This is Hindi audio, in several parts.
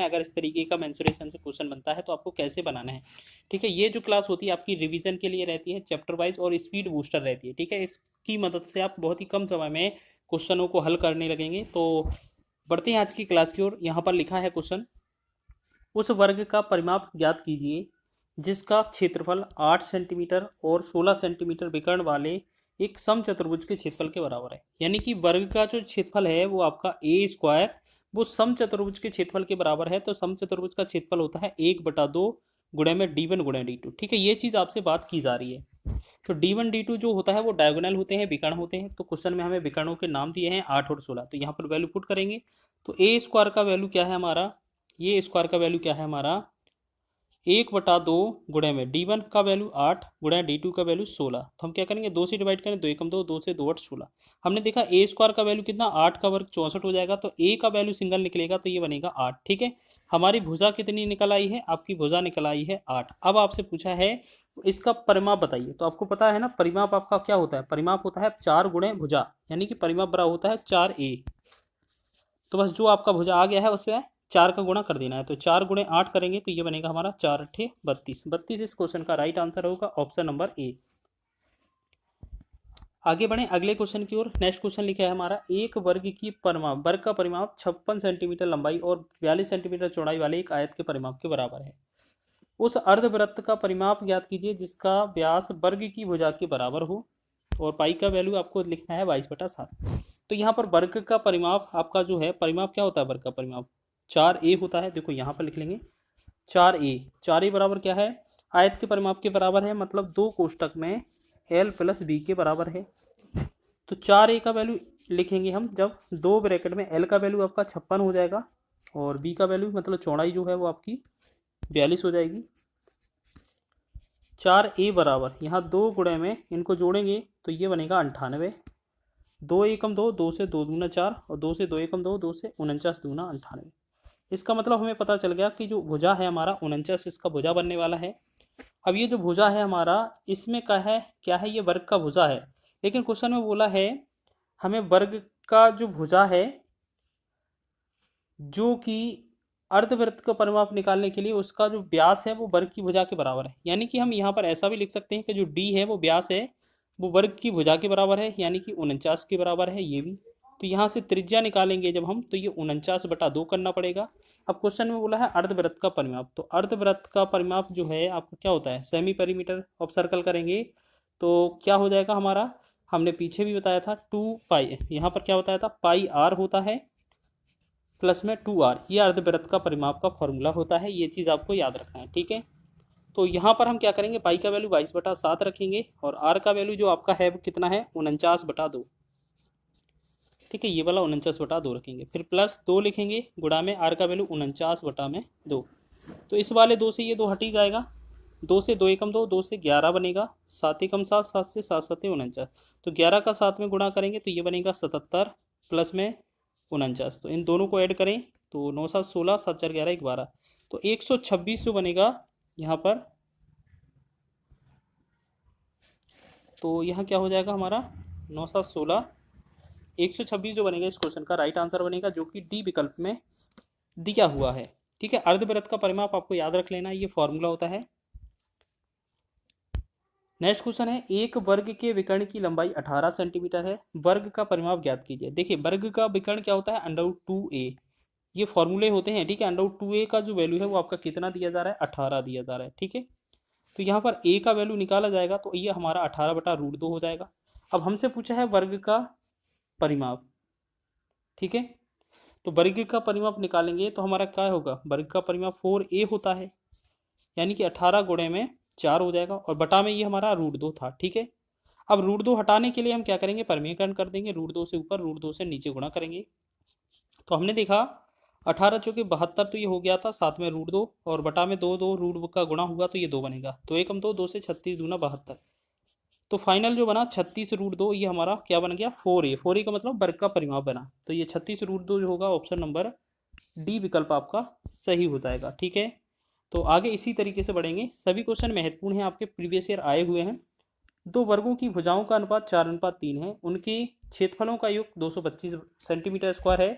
अगर इस तरीके का मेंसुरेशन से क्वेश्चन बनता है तो आपको कैसे बनाना है। ठीक है, ये जो क्लास होती है आपकी रिवीजन के लिए रहती है, चैप्टर वाइज और स्पीड बूस्टर रहती है। ठीक है, इसकी मदद से आप बहुत ही कम समय में क्वेश्चनों को हल करने लगेंगे। तो बढ़ते हैं आज की क्लास की ओर। यहाँ पर लिखा है क्वेश्चन, उस वर्ग का परिमाप ज्ञात कीजिए जिसका क्षेत्रफल 8 सेंटीमीटर और 16 सेंटीमीटर विकर्ण वाले एक समचतुर्भुज के क्षेत्रफल के बराबर है। यानी कि वर्ग का जो क्षेत्रफल है वो आपका ए स्क्वायर वो समचतुर्भुज के क्षेत्रफल के बराबर है। तो समचतुर्भुज का क्षेत्रफल होता है 1/2 गुणे में d1 गुणे d2। ठीक है, ये चीज़ आपसे बात की जा रही है। तो d1 d2 जो होता है वो डायगोनल होते हैं, विकर्ण होते हैं। तो क्वेश्चन में हमें विकर्णों के नाम दिए हैं 8 और 16। तो यहाँ पर वैल्यू पुट करेंगे तो ए स्क्वायर का वैल्यू क्या है हमारा, ये स्क्वायर का वैल्यू क्या है हमारा 1/2 गुणे में d1 का वैल्यू 8 गुणे d2 का वैल्यू 16। तो हम क्या करेंगे, 2 से डिवाइड करें, 2 एकम 2, 2 से 2 8 16। हमने देखा ए स्क्वायर का वैल्यू कितना 8 का वर्ग 64 हो जाएगा। तो ए का वैल्यू सिंगल निकलेगा तो ये बनेगा 8। ठीक है, हमारी भुजा कितनी निकल आई है, आपकी भुजा निकल आई है 8। अब आपसे पूछा है इसका परिमाप बताइए। तो आपको पता है ना परिमाप आपका क्या होता है, परिमाप होता है 4 गुणे भुजा, यानी कि परिमाप बराबर होता है 4a। तो बस जो आपका भुजा आ गया है उससे 4 का गुणा कर देना है। तो 4 गुणे 8 करेंगे तो ये बनेगा हमारा 4 8 32। 32 इस क्वेश्चन का राइट आंसर होगा, ऑप्शन नंबर ए। आगे बढ़े अगले क्वेश्चन की ओर। नेक्स्ट क्वेश्चन लिखा है हमारा, एक वर्ग की परिमाप, वर्ग का परिमाप 56 सेंटीमीटर लंबाई और 42 सेंटीमीटर चौड़ाई वाले एक आयत के परिमाप के बराबर है। उस अर्धवृत्त का परिमाप ज्ञात कीजिए जिसका व्यास वर्ग की भुजा के बराबर हो और पाई का वैल्यू आपको लिखना है 22/7। तो यहाँ पर वर्ग का परिमाप आपका जो है, परिमाप क्या होता है वर्ग का परिमाप 4a होता है। देखो यहाँ पर लिख लेंगे 4a। 4a बराबर क्या है, आयत के परिमाप के बराबर है, मतलब 2 कोष्टक में l प्लस b के बराबर है। तो 4a का वैल्यू लिखेंगे हम जब 2 ब्रैकेट में l का वैल्यू आपका 56 हो जाएगा और b का वैल्यू मतलब चौड़ाई जो है वो आपकी 42 हो जाएगी। 4a बराबर यहाँ 2 गुणे में इनको जोड़ेंगे तो ये बनेगा 98। 2 एकम 2, 2 से 2 दूना 4 और 2 से 2 एकम 2, 2 से 49 दूना 98। इसका मतलब हमें पता चल गया कि जो भुजा है हमारा 49 इसका भुजा बनने वाला है। अब ये जो भुजा है हमारा इसमें क्या है ये वर्ग का भुजा है, लेकिन क्वेश्चन में बोला है हमें वर्ग का जो भुजा है जो कि अर्धवृत्त का परिमाप निकालने के लिए उसका जो व्यास है वो वर्ग की भुजा के बराबर है। यानी कि हम यहाँ पर ऐसा भी लिख सकते हैं कि जो d है वो व्यास है वो वर्ग की भुजा के बराबर है, यानी कि 49 के बराबर है ये भी। तो यहाँ से त्रिज्या निकालेंगे जब हम तो ये 49/2 करना पड़ेगा। अब क्वेश्चन में बोला है अर्धवृत्त का परिमाप, तो अर्धवृत्त का परिमाप जो है आपका क्या होता है, सेमी पेरीमीटर ऑफ सर्कल करेंगे तो क्या हो जाएगा हमारा, हमने पीछे भी बताया था 2 पाई, यहाँ पर क्या बताया था पाई r होता है प्लस में 2r, ये अर्धवृत्त का परिमाप का फॉर्मूला होता है। ये चीज़ आपको याद रखना है। ठीक है, तो यहाँ पर हम क्या करेंगे, पाई का वैल्यू 22/7 रखेंगे और आर का वैल्यू जो आपका है वो कितना है 49/2। ठीक है, ये वाला 49/2 रखेंगे, फिर प्लस 2 लिखेंगे गुणा में आर का वैल्यू 49/2। तो इस वाले 2 से ये 2 हट ही जाएगा, 2 से 2 एकम 2, 2 से 11 बनेगा, 7 एकम 7, 7 से 7 7 49। तो 11 का 7 में गुणा करेंगे तो ये बनेगा 77 प्लस में 49। तो इन दोनों को ऐड करें तो 9 7 16, 7 4 11 12। तो 126 जो बनेगा यहाँ पर, तो यहाँ क्या हो जाएगा हमारा 9 7 16, 126 जो बनेगा इस क्वेश्चन का राइट आंसर बनेगा, जो कि डी विकल्प में दिया हुआ है। ठीक है, अर्धवृत्त का परिमाप आपको याद रख लेना, ये फॉर्मूला होता है। नेक्स्ट क्वेश्चन है, एक वर्ग के विकर्ण की लंबाई 18 सेंटीमीटर है, वर्ग का परिमाप ज्ञात कीजिए। देखिए वर्ग का विकर्ण क्या होता है √2a, ये फॉर्मूले होते हैं। ठीक है, √2a का जो वैल्यू है वो आपका कितना दिया जा रहा है 18 दिया जा रहा है। ठीक है, तो यहाँ पर a का वैल्यू निकाला जाएगा तो ये हमारा 18/√2 हो जाएगा। अब हमसे पूछा है वर्ग का परिमाप। ठीक है, तो वर्ग का परिमाप निकालेंगे तो हमारा क्या होगा, वर्ग का परिमाप 4a होता है, यानी कि 18 गुणे में 4 हो जाएगा और बटा में ये हमारा √2 था। ठीक है, अब √2 हटाने के लिए हम क्या करेंगे, परिमेयकरण कर देंगे, √2 से ऊपर √2 से नीचे गुणा करेंगे। तो हमने देखा 18 चौके 72, तो ये हो गया था, साथ में √2 और बटा में 2 2 √2 का गुणा हुआ तो ये 2 बनेगा, 2 एकम 2, 2 से 36 दूना 72। तो फाइनल जो बना 36√2, ये हमारा क्या बन गया 4a। 4a का मतलब वर्ग का परिमाप बना, तो ये 36√2 जो होगा ऑप्शन नंबर डी विकल्प आपका सही हो जाएगा। ठीक है, तो आगे इसी तरीके से बढ़ेंगे। सभी क्वेश्चन महत्वपूर्ण हैं, आपके प्रीवियस ईयर आए हुए हैं। दो वर्गों की भुजाओं का अनुपात 4:3 है, उनके क्षेत्रफलों का योग 225 सेंटीमीटर स्क्वायर है।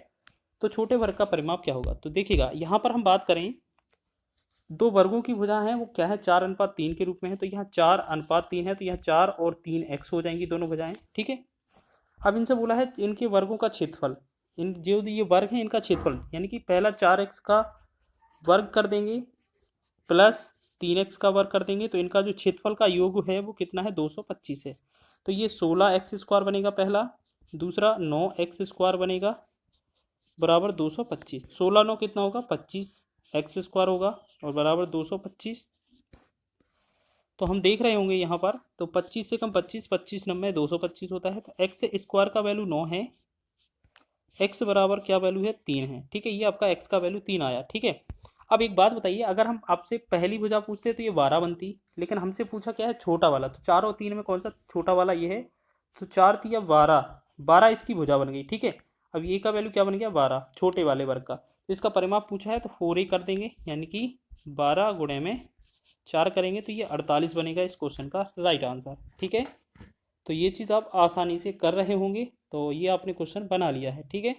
तो छोटे वर्ग का परिमाप क्या होगा। तो देखिएगा यहाँ पर हम बात करें, दो वर्गों की भुजा है वो क्या है 4:3 के रूप में है, तो यहाँ 4:3 है, तो यहाँ 4 और 3 x हो जाएंगी दोनों भुजाएं, ठीक है। अब इनसे बोला है इनके वर्गों का क्षेत्रफल, इन जो ये वर्ग है इनका क्षेत्रफल, यानी कि पहला 4x का वर्ग कर देंगे प्लस 3x का वर्ग कर देंगे, तो इनका जो क्षेत्रफल का योग है वो कितना है 225 है। तो ये 16x² बनेगा पहला, दूसरा 9x² बनेगा बराबर 225। 16 9 कितना होगा 25x² होगा और बराबर 225। तो हम देख रहे होंगे यहाँ पर, तो 25 से कम 25, 25 9 225 होता है। तो x² का वैल्यू 9 है, x बराबर क्या वैल्यू है 3 है, ठीक है। ये आपका x का वैल्यू 3 आया, ठीक है। अब एक बात बताइए, अगर हम आपसे पहली भुजा पूछते तो ये 12 बनती, लेकिन हमसे पूछा क्या है छोटा वाला, तो 4 और 3 में कौन सा छोटा वाला ये है, तो 4 3 12, 12 इसकी भुजा बन गई, ठीक है। अब ये का वैल्यू क्या बन गया 12 छोटे वाले वर्ग का, तो इसका परिमाप पूछा है तो 4a कर देंगे, यानी कि 12 गुणे में 4 करेंगे तो ये 48 बनेगा इस क्वेश्चन का राइट आंसर, ठीक है। तो ये चीज़ आप आसानी से कर रहे होंगे, तो ये आपने क्वेश्चन बना लिया है, ठीक है।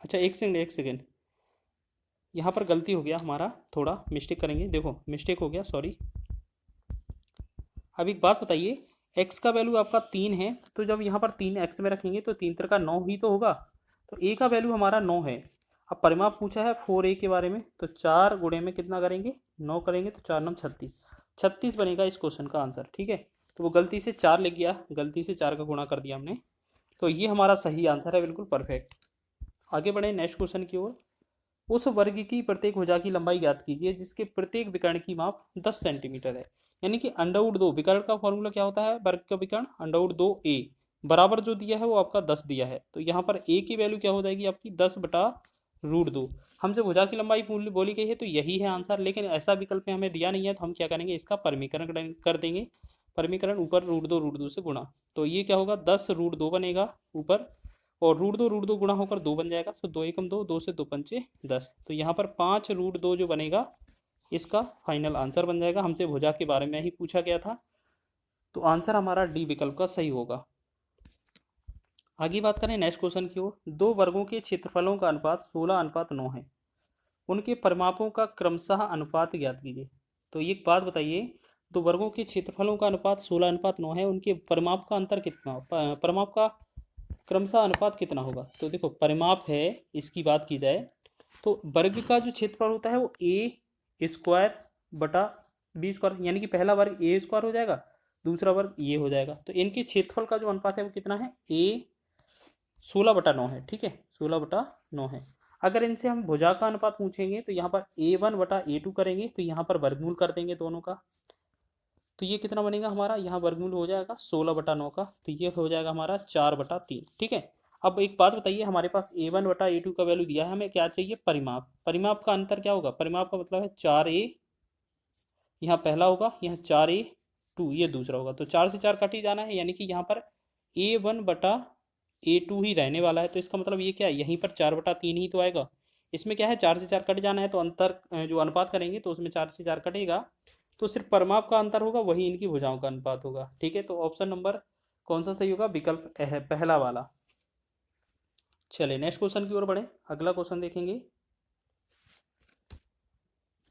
अच्छा एक सेकेंड, यहाँ पर गलती हो गया हमारा, थोड़ा मिस्टेक करेंगे, देखो मिस्टेक हो गया, सॉरी। अब एक बात बताइए, x का वैल्यू आपका 3 है, तो जब यहाँ पर 3x में रखेंगे तो 3 3 9 ही तो होगा, तो a का वैल्यू हमारा 9 है। अब परिमाप पूछा है 4a के बारे में, तो 4 गुणे में कितना करेंगे 9 करेंगे, तो 4 9 36, 36 बनेगा इस क्वेश्चन का आंसर, ठीक है। तो वो गलती से 4 लिख गया, गलती से 4 का गुणा कर दिया हमने, तो ये हमारा सही आंसर है, बिल्कुल परफेक्ट। आगे बढ़े नेक्स्ट क्वेश्चन की ओर। उस वर्ग की प्रत्येक भुजा की लंबाई ज्ञात कीजिए जिसके प्रत्येक विकर्ण की माप 10 सेंटीमीटर है। यानी कि √2 विकर्ण का फॉर्मूला क्या होता है, वर्ग का विकर्ण √2a बराबर जो दिया है वो आपका 10 दिया है, तो यहाँ पर a की वैल्यू क्या हो जाएगी आपकी 10/√2। हमसे भुजा की लंबाई बोली गई है तो यही है आंसर, लेकिन ऐसा विकल्प में हमें दिया नहीं है, तो हम क्या करेंगे इसका परमीकरण कर देंगे। परमीकरण ऊपर √2 से गुणा, तो ये क्या होगा 10√2 बनेगा ऊपर, और √2 गुणा होकर 2 बन जाएगा, तो 2 एकम 2, 2 से 2 पंचे 10, तो यहाँ पर 5√2 जो बनेगा इसका फाइनल आंसर बन जाएगा। हमसे भुजा के बारे में ही पूछा गया था, तो आंसर हमारा डी विकल्प का सही होगा। आगे बात करें नेक्स्ट क्वेश्चन की ओर। दो वर्गों के क्षेत्रफलों का अनुपात 16:9 है, उनके परिमापों का क्रमशः अनुपात ज्ञात कीजिए। तो एक बात बताइए, दो वर्गों के क्षेत्रफलों का अनुपात 16:9 है, उनके परिमाप का अंतर कितना, परिमाप का क्रमशः अनुपात कितना होगा। तो देखो परिमाप है, इसकी बात की जाए तो वर्ग का जो क्षेत्रफल होता है वो a²/b², यानी कि पहला वर्ग a² हो जाएगा, दूसरा वर्ग ये हो जाएगा, तो इनके क्षेत्रफल का जो अनुपात है वो कितना है a 16/9 है, ठीक है 16/9 है। अगर इनसे हम भुजा का अनुपात पूछेंगे तो यहाँ पर a1/a2 करेंगे, तो यहाँ पर वर्गमूल कर देंगे दोनों का, तो ये कितना बनेगा हमारा, यहाँ वर्गमूल हो जाएगा 16/9 का, तो ये हो जाएगा हमारा 4/3, ठीक है। अब एक बात बताइए, हमारे पास a1/a2 का वैल्यू दिया है, हमें क्या चाहिए परिमाप, परिमाप का अंतर क्या होगा, परिमाप का मतलब है 4a यहाँ पहला होगा, यहाँ 4a2 ये दूसरा होगा, तो 4 से 4 कट ही जाना है, यानी कि यहाँ पर a1/a2 ही रहने वाला है, तो इसका मतलब ये क्या है यहीं पर 4/3 ही तो आएगा। इसमें क्या है 4 से 4 कट जाना है, तो अंतर जो अनुपात करेंगे तो उसमें 4 से 4 कटेगा, तो सिर्फ परिमाप का अंतर होगा, वही इनकी भुजाओं का अनुपात होगा, ठीक है। तो ऑप्शन नंबर कौन सा सही होगा, विकल्प है पहला वाला। चलिए नेक्स्ट क्वेश्चन की ओर बढ़े, अगला क्वेश्चन देखेंगे।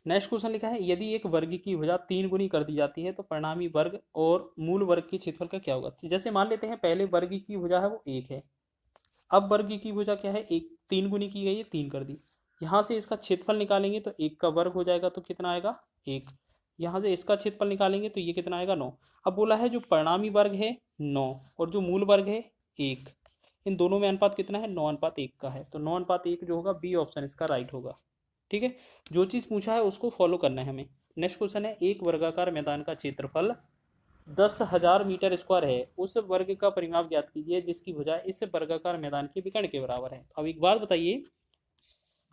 नेक्स्ट क्वेश्चन लिखा है, यदि एक वर्ग की भुजा 3 गुनी कर दी जाती है तो परिणामी वर्ग और मूल वर्ग के क्षेत्रफल का क्या होगा। जैसे मान लेते हैं पहले वर्ग की भुजा है वो 1 है, अब वर्ग की भुजा क्या है 1 3 गुनी की गई है 3 कर दी, यहाँ से इसका क्षेत्रफल निकालेंगे तो 1 का वर्ग हो जाएगा, तो कितना आएगा 1, यहाँ से इसका क्षेत्रफल निकालेंगे तो ये कितना आएगा 9। अब बोला है जो परिणामी वर्ग है 9 और जो मूल वर्ग है 1, इन दोनों में अनुपात कितना है 9:1 का है, तो 9:1 जो होगा बी ऑप्शन इसका राइट होगा, ठीक है। जो चीज़ पूछा है उसको फॉलो करना है हमें। नेक्स्ट क्वेश्चन है, एक वर्गाकार मैदान का क्षेत्रफल 10,000 मीटर स्क्वायर है, उस वर्ग का परिमाप ज्ञात कीजिए जिसकी भुजा इस वर्गाकार मैदान के विकर्ण के बराबर है। अब एक बात बताइए,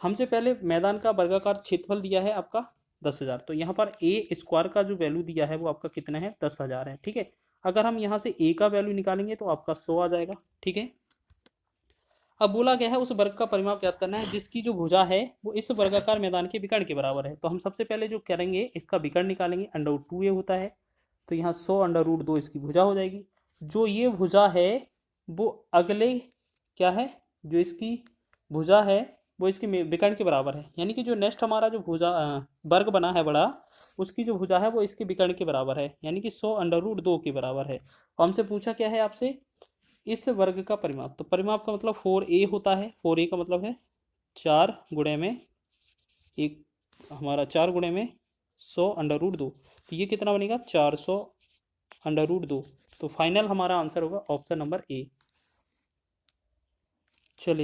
हमसे पहले मैदान का वर्गाकार क्षेत्रफल दिया है आपका 10,000, तो यहाँ पर a² का जो वैल्यू दिया है वो आपका कितना है 10,000 है, ठीक है। अगर हम यहाँ से a का वैल्यू निकालेंगे तो आपका 100 आ जाएगा, ठीक है। अब बोला गया है उस वर्ग का परिमाप ज्ञात करना है जिसकी जो भुजा है वो इस वर्गाकार मैदान के विकर्ण के बराबर है, तो हम सबसे पहले जो करेंगे इसका विकर्ण निकालेंगे, √2a होता है, तो यहाँ 100 √2 इसकी भुजा हो जाएगी। जो ये भुजा है वो अगले क्या है, जो इसकी भुजा है वो इसकी विकर्ण के बराबर है, यानी कि जो नेक्स्ट हमारा जो भुजा वर्ग बना है बड़ा, उसकी जो भुजा है वो इसके विकर्ण के बराबर है, यानी कि 100√2 के बराबर है। और हमसे पूछा क्या है आपसे, इस वर्ग का परिमाप। तो परिमाप का मतलब 4a होता है, 4a का मतलब है 4 गुणे में एक, हमारा 4 गुणे में 100√2, तो ये कितना बनेगा 400√2। तो फाइनल हमारा आंसर होगा ऑप्शन नंबर ए। चलिए।